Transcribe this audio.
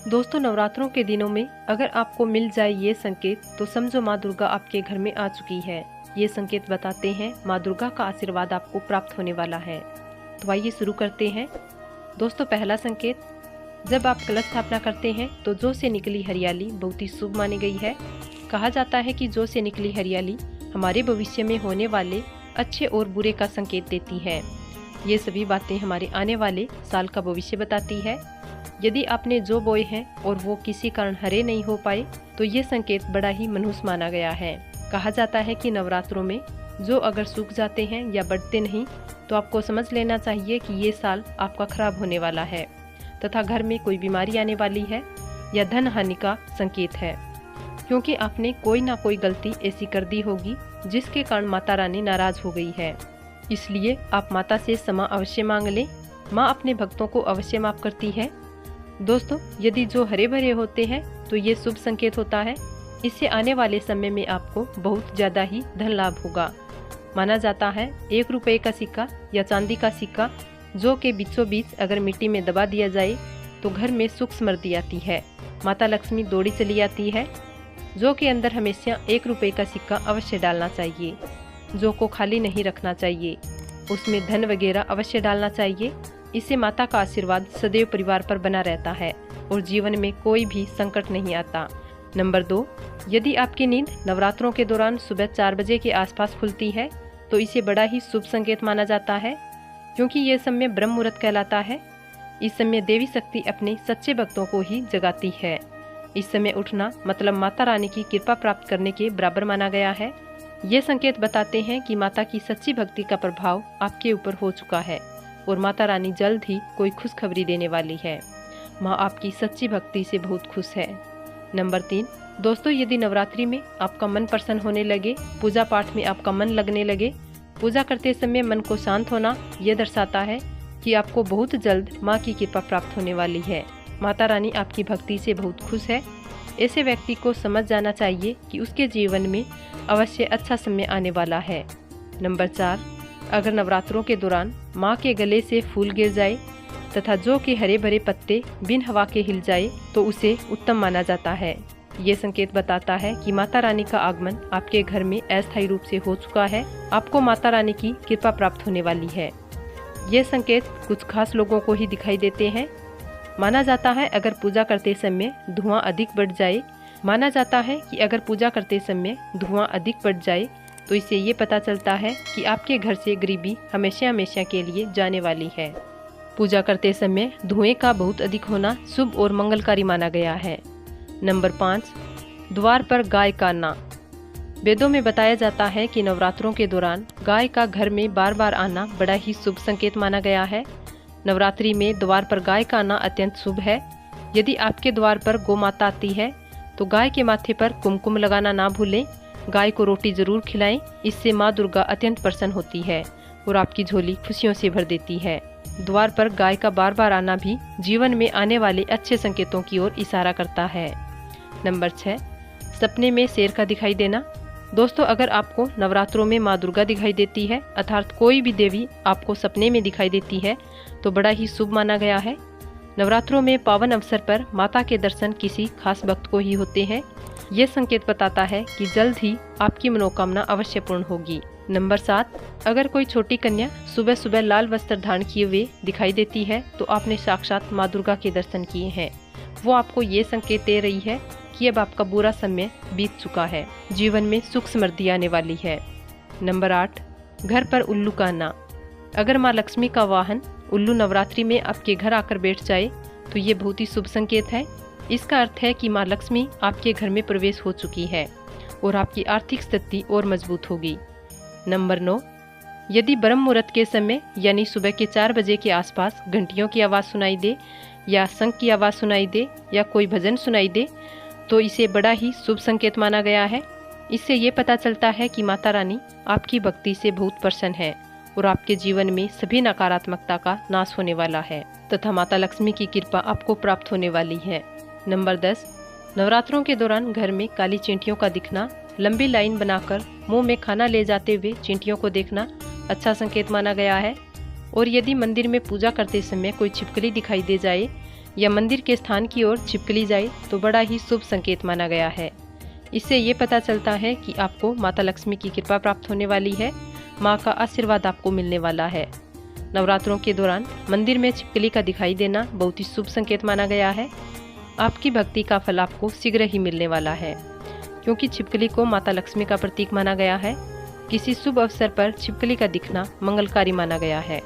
दोस्तों, नवरात्रों के दिनों में अगर आपको मिल जाए ये संकेत तो समझो माँ दुर्गा आपके घर में आ चुकी है। ये संकेत बताते हैं माँ दुर्गा का आशीर्वाद आपको प्राप्त होने वाला है। तो आइए शुरू करते हैं। दोस्तों, पहला संकेत, जब आप कलश स्थापना करते हैं तो जौ से निकली हरियाली बहुत ही शुभ मानी गई है। कहा जाता है कि जौ से निकली हरियाली हमारे भविष्य में होने वाले अच्छे और बुरे का संकेत देती है। ये सभी बातें हमारे आने वाले साल का भविष्य बताती है। यदि आपने जौ बोए हैं और वो किसी कारण हरे नहीं हो पाए तो ये संकेत बड़ा ही मनहूस माना गया है। कहा जाता है कि नवरात्रों में जो अगर सूख जाते हैं या बढ़ते नहीं तो आपको समझ लेना चाहिए कि ये साल आपका खराब होने वाला है तथा घर में कोई बीमारी आने वाली है या धन हानि का संकेत है, क्योंकि आपने कोई ना कोई गलती ऐसी कर दी होगी जिसके कारण माता रानी नाराज हो गई है। इसलिए आप माता से क्षमा अवश्य मांग लें। माँ अपने भक्तों को अवश्य माफ करती है। दोस्तों, यदि जो हरे भरे होते हैं तो ये शुभ संकेत होता है। इससे आने वाले समय में आपको बहुत ज्यादा ही धन लाभ होगा। माना जाता है 1 रुपये का सिक्का या चांदी का सिक्का जो के बीचों बीच अगर मिट्टी में दबा दिया जाए तो घर में सुख समृद्धि आती है, माता लक्ष्मी दौड़ी चली आती है। जो के अंदर हमेशा 1 रुपये का सिक्का अवश्य डालना चाहिए। जो को खाली नहीं रखना चाहिए, उसमें धन वगैरह अवश्य डालना चाहिए। इससे माता का आशीर्वाद सदैव परिवार पर बना रहता है और जीवन में कोई भी संकट नहीं आता। नंबर 2, यदि आपकी नींद नवरात्रों के दौरान सुबह 4 बजे के आसपास खुलती है तो इसे बड़ा ही शुभ संकेत माना जाता है, क्योंकि ये समय ब्रह्म मुहूर्त कहलाता है। इस समय देवी शक्ति अपने सच्चे भक्तों को ही जगाती है। इस समय उठना मतलब माता रानी की कृपा प्राप्त करने के बराबर माना गया है। ये संकेत बताते हैं कि माता की सच्ची भक्ति का प्रभाव आपके ऊपर हो चुका है और माता रानी जल्द ही कोई खुशखबरी देने वाली है। माँ आपकी सच्ची भक्ति से बहुत खुश है। नंबर 3, दोस्तों, यदि नवरात्रि में आपका मन प्रसन्न होने लगे, पूजा पाठ में आपका मन लगने लगे, पूजा करते समय मन को शांत होना, यह दर्शाता है कि आपको बहुत जल्द माँ की कृपा प्राप्त होने वाली है। माता रानी आपकी भक्ति से बहुत खुश है। ऐसे व्यक्ति को समझ जाना चाहिए कि उसके जीवन में अवश्य अच्छा समय आने वाला है। नंबर 4, अगर नवरात्रों के दौरान माँ के गले से फूल गिर जाए तथा जौ के हरे भरे पत्ते बिन हवा के हिल जाए तो उसे उत्तम माना जाता है। ये संकेत बताता है कि माता रानी का आगमन आपके घर में अस्थायी रूप से हो चुका है। आपको माता रानी की कृपा प्राप्त होने वाली है। ये संकेत कुछ खास लोगों को ही दिखाई देते हैं। माना जाता है अगर पूजा करते समय धुआं अधिक बढ़ जाए तो इससे ये पता चलता है कि आपके घर से गरीबी हमेशा हमेशा के लिए जाने वाली है। पूजा करते समय धुएं का बहुत अधिक होना शुभ और मंगलकारी माना गया है। नंबर 5, द्वार पर गाय का आना। वेदों में बताया जाता है कि नवरात्रों के दौरान गाय का घर में बार बार आना बड़ा ही शुभ संकेत माना गया है। नवरात्रि में द्वार पर गाय का आना अत्यंत शुभ है। यदि आपके द्वार पर गौ माता आती है तो गाय के माथे पर कुमकुम लगाना ना भूलें। गाय को रोटी जरूर खिलाएं। इससे माँ दुर्गा अत्यंत प्रसन्न होती है और आपकी झोली खुशियों से भर देती है। द्वार पर गाय का बार बार आना भी जीवन में आने वाले अच्छे संकेतों की ओर इशारा करता है। नंबर 6, सपने में शेर का दिखाई देना। दोस्तों, अगर आपको नवरात्रों में माँ दुर्गा दिखाई देती है अर्थात कोई भी देवी आपको सपने में दिखाई देती है तो बड़ा ही शुभ माना गया है। नवरात्रों में पावन अवसर पर माता के दर्शन किसी खास भक्त को ही होते हैं। ये संकेत बताता है कि जल्द ही आपकी मनोकामना अवश्य पूर्ण होगी। नंबर 7, अगर कोई छोटी कन्या सुबह सुबह लाल वस्त्र धारण किए हुए दिखाई देती है तो आपने साक्षात माँ दुर्गा के दर्शन किए हैं। वो आपको ये संकेत दे रही है कि अब आपका बुरा समय बीत चुका है, जीवन में सुख समृद्धि आने वाली है। नंबर 8, घर पर उल्लू का आना। अगर माँ लक्ष्मी का वाहन उल्लू नवरात्रि में आपके घर आकर बैठ जाए तो ये बहुत ही शुभ संकेत है। इसका अर्थ है कि माँ लक्ष्मी आपके घर में प्रवेश हो चुकी है और आपकी आर्थिक स्थिति और मजबूत होगी। नंबर 9, यदि ब्रह्म मुहूर्त के समय यानी सुबह के 4 बजे के आसपास घंटियों की आवाज़ सुनाई दे या शंख की आवाज़ सुनाई दे या कोई भजन सुनाई दे तो इसे बड़ा ही शुभ संकेत माना गया है। इससे ये पता चलता है कि माता रानी आपकी भक्ति से बहुत प्रसन्न है और आपके जीवन में सभी नकारात्मकता का नाश होने वाला है तथा माता लक्ष्मी की कृपा आपको प्राप्त होने वाली है। नंबर 10, नवरात्रों के दौरान घर में काली चींटियों का दिखना, लंबी लाइन बनाकर मुंह में खाना ले जाते हुए चींटियों को देखना अच्छा संकेत माना गया है। और यदि मंदिर में पूजा करते समय कोई छिपकली दिखाई दे जाए या मंदिर के स्थान की ओर छिपकली जाए तो बड़ा ही शुभ संकेत माना गया है। इससे ये पता चलता है कि आपको माता लक्ष्मी की कृपा प्राप्त होने वाली है, माँ का आशीर्वाद आपको मिलने वाला है। नवरात्रों के दौरान मंदिर में छिपकली का दिखाई देना बहुत ही शुभ संकेत माना गया है। आपकी भक्ति का फल आपको शीघ्र ही मिलने वाला है, क्योंकि छिपकली को माता लक्ष्मी का प्रतीक माना गया है। किसी शुभ अवसर पर छिपकली का दिखना मंगलकारी माना गया है।